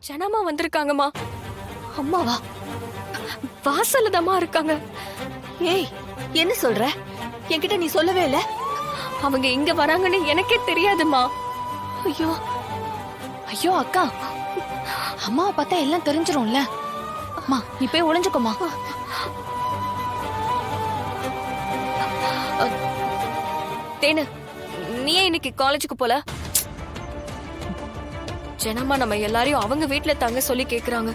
ஜனமா வந்திருக்காங்கம்மா. அம்மாவா? வாசல்லதாம்மா இருக்காங்க. ஏய், என்ன சொல்ற? என்கிட்ட நீ சொல்லவே இல்ல. அவங்க இங்க வராங்கன்னு எனக்கே தெரியாதும்மா. ஐயோ ஐயோ அக்கா, அம்மாவை பார்த்தா எல்லாம் தெரிஞ்சிரும்ல. அம்மா நீ போய் ஒளிஞ்சுக்கோமா. தேனு, நீ ஏன் இன்னைக்கு காலேஜுக்கு போல? ஜனமா நம்ம எல்லாரையும் அவங்க வீட்ல தங்க சொல்லி கேக்குறாங்க.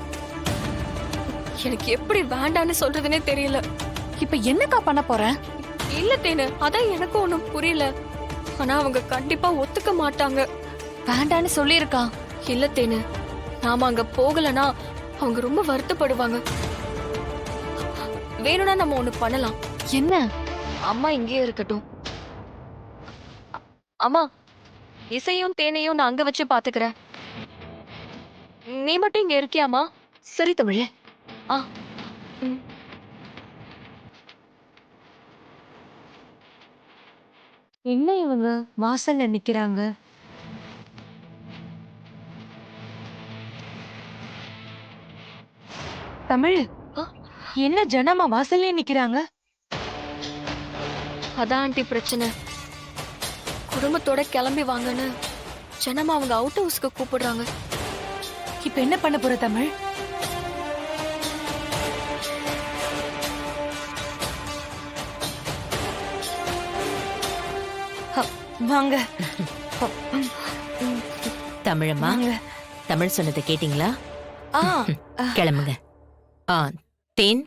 எனக்கு எப்படி வேண்டான்னு சொல்றதுன்னே தெரியல. இப்ப என்னக்கா பண்ண போற? இல்ல தேனு, அதான் எனக்கும் ஒண்ணும் புரியல. ஆனா அவங்க கண்டிப்பா ஒத்துக்க மாட்டாங்க. வேண்டான்னு சொல்லியிருக்கா. இல்ல தேனு, நாம அங்க போகலனா அவங்க ரொம்ப வருத்தப்படுவாங்க. வேணும்னா நம்ம ஒண்ணு பண்ணலாம். என்ன? அம்மா இங்கேயே இருக்கட்டும். அம்மா, இசையும் தேனையும் நான் அங்க வச்சு பாத்துக்கிறேன். நீ மட்டும் இங்க இருக்கியாமா? சரி தமிழே. ஆ. ம். என்ன இவங்க வாசல்ல நிக்கிறாங்க? தமிழ், ஆ, என்ன ஜனமா வாசல்ல நிக்கிறாங்க? அதான் ஆண்டி பிரச்சனை. குடும்பத்தோட கிளம்பி வாங்கன்னு ஜனமா அவங்க அவுட் ஹவுஸ்க்கு கூப்பிடுறாங்க. இப்ப என்ன பண்ண போற தமிழ்? வாங்க தமிழம்மா, வாங்க. தமிழ் சொன்னதை கேட்டீங்களா? ஆ கிளம்புங்க. ஆ, தேன்,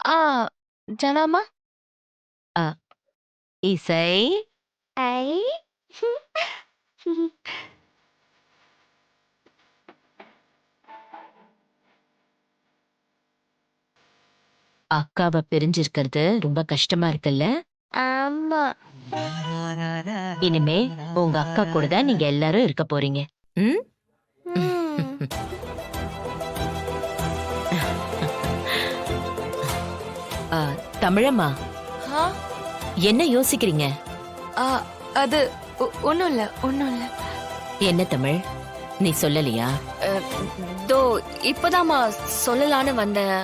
ஆ ஜனாமா. இசை, ஐ அக்காவை பிரிஞ்சிருக்கிறது ரொம்ப கஷ்டமா இருக்குல்ல? ஆமா. இனிமே உங்க அக்கா கூட தான் நீங்க எல்லாரும் இருக்க போறீங்க. ம்? ஆ, தமிழம்மா, ஆ, என்ன யோசிக்கிறீங்க? ஆ, அது ஒண்ணும் இல்ல, ஒண்ணும் இல்ல. என்ன தமிழ், நீ சொல்லலையா? தோ இப்பதாம்மா சொல்லலான்னு வந்தேன்.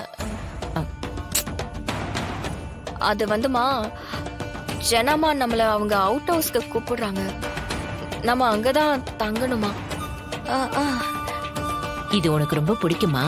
அது வந்துமா, ஜனமா நம்மள அவங்க அவுட் ஹவுஸ்க்கு கூப்பிடுறாங்க. நம்ம அங்கதான் தங்கணுமா. ஆ, ஆ. இது உனக்கு ரொம்ப பிடிக்குமா?